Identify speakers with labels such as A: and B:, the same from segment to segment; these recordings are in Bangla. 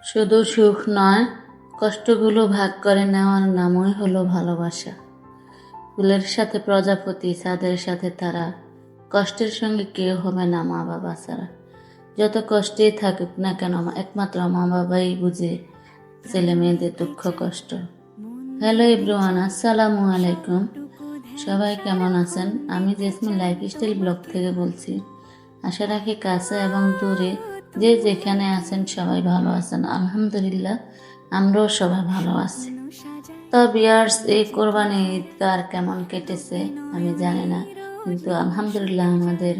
A: শুধু সুখ নয়, কষ্টগুলো ভাগ করে নেওয়ার নামই হলো ভালোবাসা। ফুলের সাথে প্রজাপতি, চাঁদের সাথে তারা, কষ্টের সঙ্গে কেউ হবে না মা বাবা ছাড়া। যত কষ্টেই থাকুক না কেন, একমাত্র মা বাবাই বুঝে ছেলে মেয়েদের দুঃখ কষ্ট। হ্যালো এভরিওয়ান, আসসালামু আলাইকুম। সবাই কেমন আছেন? আমি জেসমিন লাইফস্টাইল ব্লগ থেকে বলছি। আশা রাখি কাছে এবং দূরে যে যেখানে আছেন সবাই ভালো আছেন। আলহামদুলিল্লাহ, আমরাও সবাই ভালো আছি। তো ভিউয়ার্স, এই কোরবানি ঈদ কার কেমন কেটেছে আমি জানি না, কিন্তু আলহামদুলিল্লাহ আমাদের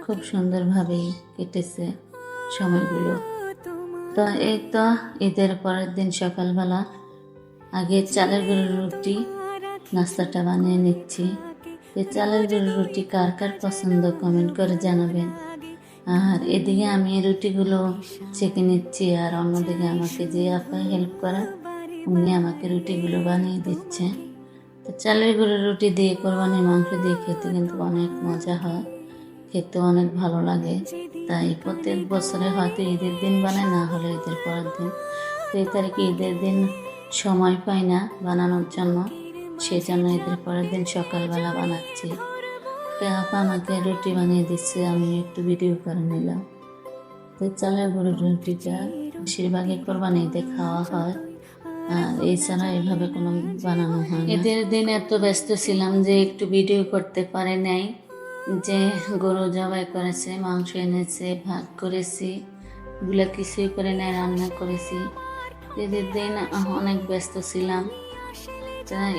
A: খুব সুন্দরভাবেই কেটেছে সময়গুলো। তো এই তো ঈদের পরের দিন সকালবেলা আগে চালের গুঁড়োর রুটি নাস্তাটা বানিয়ে নিচ্ছি। এই চালের গুঁড়োর রুটি কার কার পছন্দ কমেন্ট করে জানাবেন। আর এদিকে আমি রুটিগুলো ছেঁকে নিচ্ছি, আর অন্যদিকে আমাকে যে আপা হেল্প করা উনি আমাকে রুটিগুলো বানিয়ে দিচ্ছে। তো চালের গুঁড়োর রুটি দিয়ে কোরবানির মাংস দিয়ে খেতে কিন্তু অনেক মজা হয়, খেতে অনেক ভালো লাগে। তাই প্রত্যেক বছরে হয়তো ঈদের দিন বানায়, না হলে ঈদের পরের দিন। তো এই তারিখে ঈদের দিন সময় পাই না বানানোর জন্য, সেই জন্য ঈদের পরের দিন সকালবেলা বানাচ্ছি। আপা আমাকে রুটি বানিয়ে দিচ্ছে, আমি একটু ভিডিও করে নিলাম। তো চালের গুঁড়োর রুটিটা বেশিরভাগই কোরবানিতে খাওয়া হয়, আর এছাড়া এইভাবে কোনো বানানো হয় না। ঈদের দিন এত ব্যস্ত ছিলাম যে একটু ভিডিও করতে পারে নাই। যে গরু জবাই করেছে, মাংস এনেছে, ভাগ করেছি, এগুলো কিছুই করে নাই, রান্না করেছি। ঈদের দিন অনেক ব্যস্ত ছিলাম।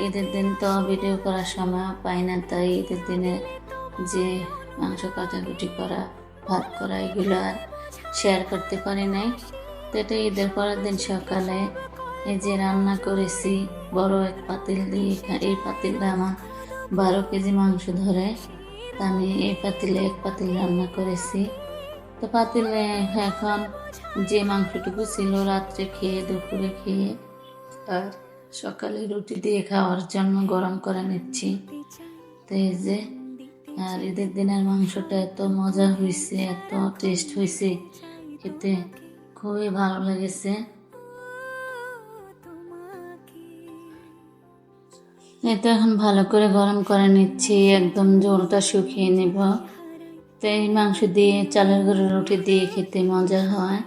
A: ঈদের দিন তো ভিডিও করার সময় পাই না, তাই ঈদের দিনে যে মাংস কাটাকুটি করা, ভাত করা, এগুলো আর শেয়ার করতে পারি নাই। তো এটা ঈদের পরের দিন সকালে এই যে রান্না করেছি বড় এক পাতিল দিয়ে। এই পাতিলটা আমার 12 কেজি মাংস ধরে, তা আমি এই পাতিলে এক পাতিল রান্না করেছি। তো পাতিলে এখন যে মাংসটুকু ছিল রাত্রে খেয়ে, দুপুরে খেয়ে, আর সকালে রুটি দিয়ে খাওয়ার জন্য গরম করে নিচ্ছি। তো এই যে, আর ঈদের দিনের মাংসটা এত মজা হয়েছে, এত টেস্ট হয়েছে, খেতে খুবই ভালো লেগেছে। এটা এখন ভালো করে গরম করে নিচ্ছি, একদম ঝোলটা শুকিয়ে নেব। তো এই মাংস দিয়ে চালের গুঁড়োর রুটি দিয়ে খেতে মজা হয়,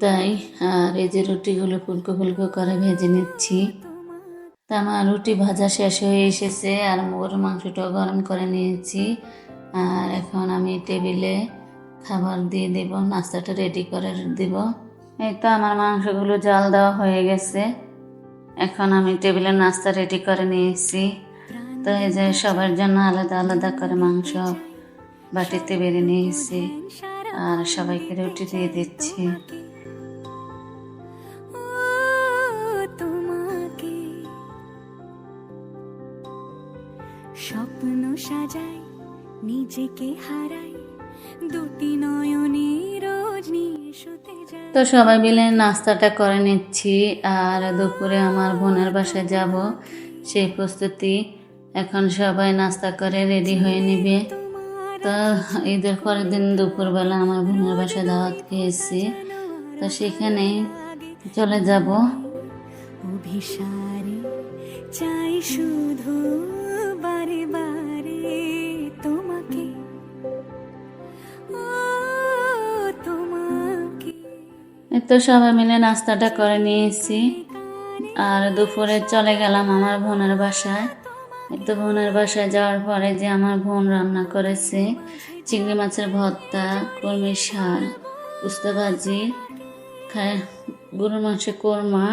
A: তাই। আর এই যে রুটিগুলো ফুলকো ফুলকো করে ভেজে নিচ্ছি। তা আমার রুটি ভাজা শেষ হয়ে এসেছে, আর গরুর মাংসটাও গরম করে নিয়েছি। আর এখন আমি টেবিলে খাবার দিয়ে দেব, নাস্তাটা রেডি করে দেব। এই তো আমার মাংসগুলো জাল দেওয়া হয়ে গেছে, এখন আমি টেবিলে নাস্তা রেডি করে নিয়েছি। তো এই যে সবার জন্য আলাদা আলাদা করে মাংস বাটিতে বেড়ে নিয়েছি, আর সবাইকে রুটি দিয়ে দিচ্ছি।
B: স্বপ্ন সাজাই, নিজেকে হারাই, দুটি নয়নে রোজ নিয়ে শুতে যাই।
A: তো সবাই মিলে নাস্তাটা করে নিচ্ছি, আর দুপুরে আমার বোনের বাসায় যাব, সেই প্রস্তুতি এখন সবাই নাস্তা করে রেডি হয়ে নেবে। তো ঈদের পরের দিন দুপুরবেলা আমার বোনের বাসায় দাওয়াত খেয়েছি, তো সেখানে চলে যাব।
B: অভিসারে চাই শুধু বারে বারে তোমাকে, তোমাকে।
A: তো সবাই মিলে নাস্তাটা করে নিয়েছি, আর দুপুরে চলে গেলাম আমার বোনের বাসায়। তো বোনের বাসায় যাওয়ার পরে যে আমার বোন রান্না করেছে চিংড়ি মাছের ভর্তা, কলমির শাক, উস্তা ভাজি, গরুর মাংস কোরমা,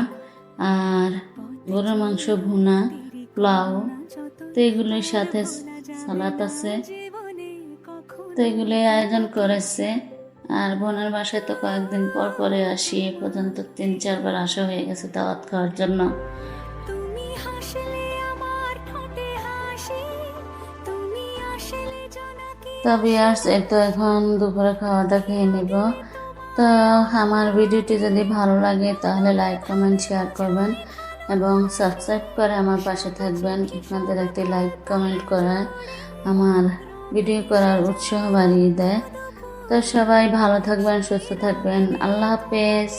A: আর গরুর মাংস ভুনা, পোলাও। তো এগুলোর সাথে সালাদ আছে। তো এগুলোই আয়োজন করেছে। আর বোনের বাসায় তো কয়েকদিন পর পরে আসি, এ পর্যন্ত 3-4 বার আসা হয়ে গেছে দাওয়াত খাওয়ার জন্য। তবে আর তো এখন দুপুরে খাওয়া দাওয়া খেয়ে নেব। তো আমার ভিডিওটি যদি ভালো লাগে তাহলে লাইক, কমেন্ট, শেয়ার করবেন এবং সাবস্ক্রাইব করে আমার পাশে থাকবেন। আপনাদের একটি লাইক, কমেন্ট করা আমার ভিডিও করার উৎসাহ বাড়িয়ে দেয়। তো সবাই ভালো থাকবেন, সুস্থ থাকবেন। আল্লাহ হাফেজ।